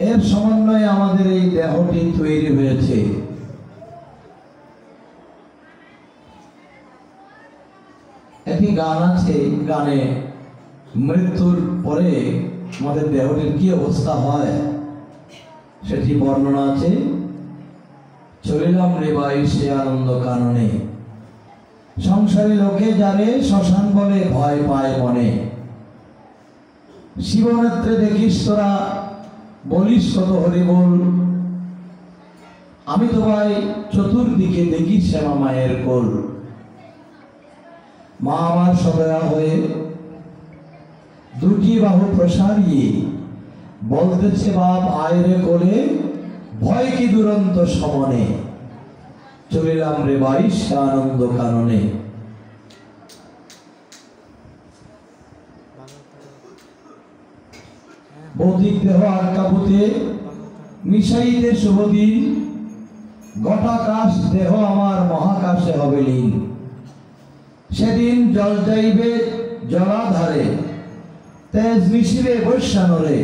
এর সমন্বয়ে আমাদের এই দেহটি তৈরি হয়েছে। একটি গান আছে, গানে মৃত্যুর পরে আমাদের দেহটির কি অবস্থা হয় সেটি বর্ণনা আছে। চলিলাম রে ভাই সে আনন্দ কাননে, সংসারী লোকে যারে শ্মশান বলে ভয় পায় মনে। শিবনেত্রে দেখিস তোরা বলিস কত হরি বল, আমি তো ভাই চতুর্দিকে দেখি শ্যামা মায়ের কোল। মা আমার সদয়া হয়ে দুটি বাহু প্রসারিয়ে বলতেছে বাপ আয়রে কোলে, ভয় কি দুরন্ত সমনে। চলিলাম রে ভাই সে আনন্দ কাননে। ভৌতিক দেহ আটকাবুতে মিশাইতে শুভদিন, ঘটাকাশ দেহ আমার মহাকাশে হবে লীন। সেদিন জল যাইবে জলাধারে, তেজ মিশিবে বৈশ্যানরে।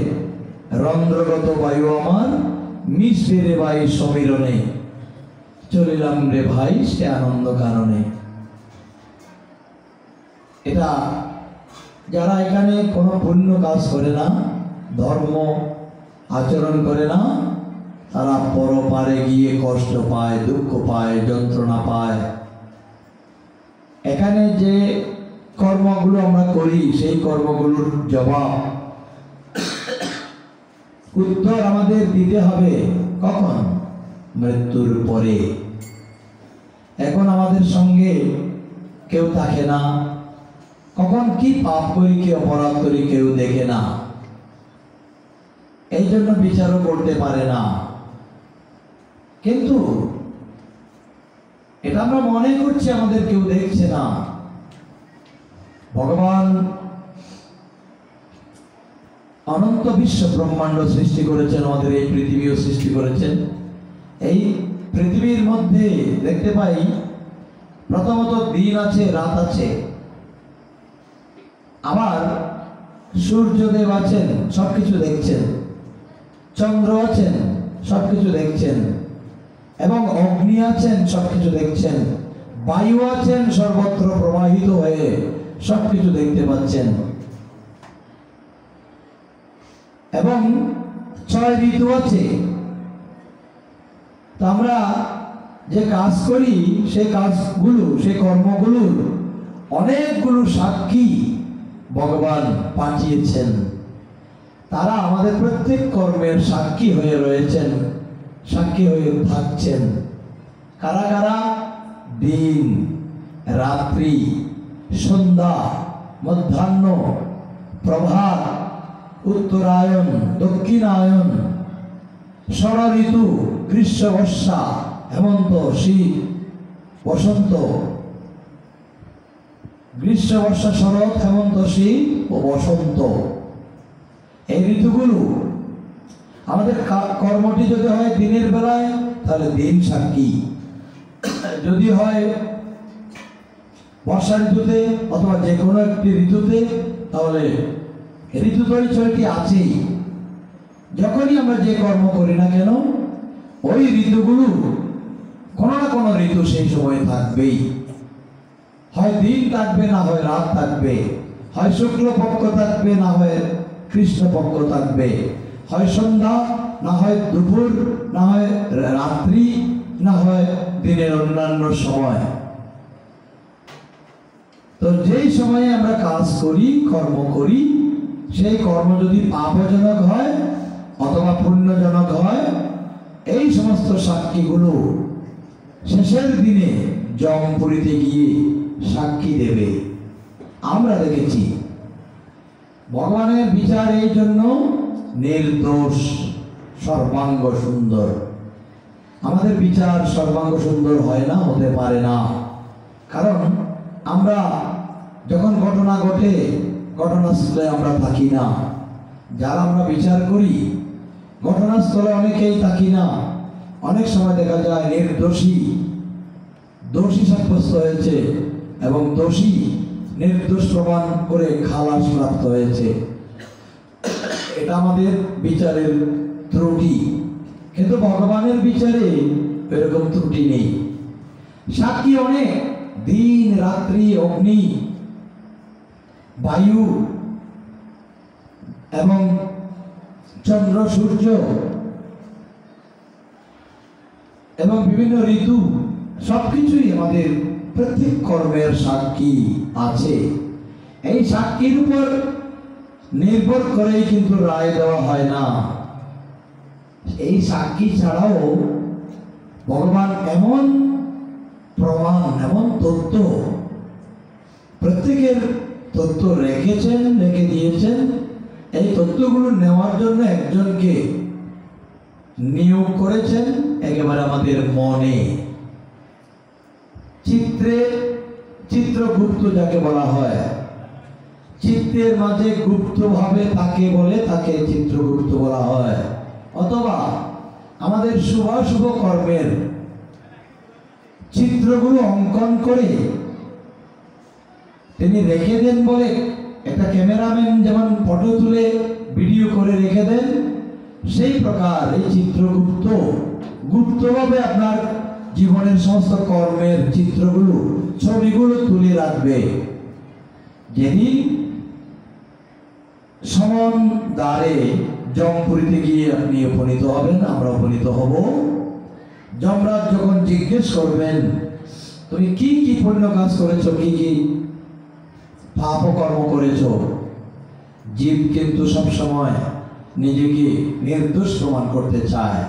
রন্ধ্রগত বায়ু আমার মিশবে রে ভাই সমীরণে। চলিলাম রে ভাই সে আনন্দ কারণে। এটা যারা এখানে কোনো পুণ্য কাজ করে না, ধর্ম আচরণ করে না, তারা পরপারে গিয়ে কষ্ট পায়, দুঃখ পায়, যন্ত্রণা পায়। এখানে যে কর্মগুলো আমরা করি সেই কর্মগুলোর জবাব উত্তর আমাদের দিতে হবে কখন? মৃত্যুর পরে। এখন আমাদের সঙ্গে কেউ থাকে না, কখন কি পাপ করি কি অপরাধ করি কেউ দেখে না, এই জন্য বিচারও করতে পারে না। কিন্তু এটা আমরা মনে করছি আমাদের কেউ দেখছে না। ভগবান অনন্ত বিশ্ব ব্রহ্মাণ্ড সৃষ্টি করেছেন, আমাদের এই পৃথিবীও সৃষ্টি করেছেন। এই পৃথিবীর মধ্যে দেখতে পাই প্রথমত দিন আছে, রাত আছে, আবার সূর্যদেব আছেন, সবকিছু দেখছেন, চন্দ্র আছেন, সবকিছু দেখছেন, এবং অগ্নি আছেন, সবকিছু দেখছেন, বায়ু আছেন সর্বত্র প্রবাহিত হয়ে সবকিছু দেখতে পাচ্ছেন, এবং 6 ঋতু আছে। তো আমরা যে কাজ করি সেই কাজগুলো, সেই কর্মগুলোর অনেকগুলো সাক্ষী ভগবান পাঠিয়েছেন। তারা আমাদের প্রত্যেক কর্মের সাক্ষী হয়ে রয়েছেন, সাক্ষী হয়ে থাকছেন। কারা কারা? দিন, রাত্রি, সন্ধ্যা, মধ্যাহ্ন, প্রভাত, উত্তরায়ণ, দক্ষিণায়ন, ষড় ঋতু, গ্রীষ্ম, বর্ষা, হেমন্ত, শীত, বসন্ত। গ্রীষ্ম, বর্ষা, শরৎ, হেমন্ত, শীত ও বসন্ত, এই ঋতুগুলো আমাদের কর্মটি যদি হয় দিনের বেলায় তাহলে দিন সাক্ষী, যদি হয় বর্ষা ঋতুতে অথবা যে কোনো একটি ঋতুতে তাহলে ঋতু পরিচয়টি আছেই। যখনই আমরা যে কর্ম করি না কেন ওই ঋতুগুলো কোনো না কোনো ঋতু সেই সময় থাকবেই। হয় দিন থাকবে, না হয় রাত থাকবে, হয় শুক্লপক্ষ থাকবে, না হয় কৃষ্ণপক্ষ থাকবে, হয় সন্ধ্যা, না হয় দুপুর, না হয় রাত্রি, না হয় দিনের অন্যান্য সময়। তো যেই সময়ে আমরা কাজ করি, কর্ম করি, সেই কর্ম যদি পাপজনক হয় অথবা পুণ্যজনক হয়, এই সমস্ত সাক্ষীগুলো শেষের দিনে যমপুরীতে গিয়ে সাক্ষী দেবে। আমরা দেখেছি ভগবানের বিচার এই জন্য নির্দোষ, সর্বাঙ্গ সুন্দর। আমাদের বিচার সর্বাঙ্গ সুন্দর হয় না, হতে পারে না। কারণ আমরা যখন ঘটনা ঘটে ঘটনাস্থলে আমরা থাকি না। যারা আমরা বিচার করি ঘটনাস্থলে অনেকেই থাকি না। অনেক সময় দেখা যায় নির্দোষী দোষী সাব্যস্ত হয়েছে এবং দোষী নির্দোষ প্রমাণ করে খালাস প্রাপ্ত হয়েছে। এটা আমাদের বিচারের ত্রুটি, কিন্তু ভগবানের বিচারে এরকম ত্রুটি নেই। সাক্ষী অনেক, দিন রাত্রি, অগ্নি, বায়ু এবং চন্দ্র সূর্য এবং বিভিন্ন ঋতু, সবকিছুই আমাদের প্রত্যেক কর্মের সাক্ষী আছে। এই সাক্ষীর উপর নির্ভর করেই কিন্তু রায় দেওয়া হয় না। এই সাক্ষী ছাড়াও ভগবান এমন প্রমাণ, এমন তথ্য, প্রত্যেকের তথ্য রেখে দিয়েছেন। এই তথ্যগুলো নেওয়ার জন্য একজনকে নিয়োগ করেছেন একেবারে আমাদের মনে। চিত্রগুপ্ত যাকে বলা হয়, চিত্রের মাঝে গুপ্তভাবে তাকে বলে, তাকে চিত্রগুপ্ত বলা হয়। অথবা আমাদের শুভ কর্মের চিত্রগুলো অঙ্কন করে তিনি রেখে দেন বলে, একটা ক্যামেরাম্যান যেমন ফটো তুলে ভিডিও করে রেখে দেন, সেই প্রকার এই চিত্রগুপ্ত গুপ্তভাবে আপনার জীবনের সমস্ত কর্মের চিত্রগুলো, ছবিগুলো তুলে রাখবে। যেদিন সমান দ্বারে যমপুরীতে গিয়ে আপনি উপনীত হবেন, আমরা উপনীত হব, যমরাজ যখন জিজ্ঞেস করবেন তুমি কি কি পুণ্য কাজ করেছো, কি কি পাপ কর্ম করেছো, জীব কিন্তু সবসময় নিজেকে নির্দোষ প্রমাণ করতে চায়।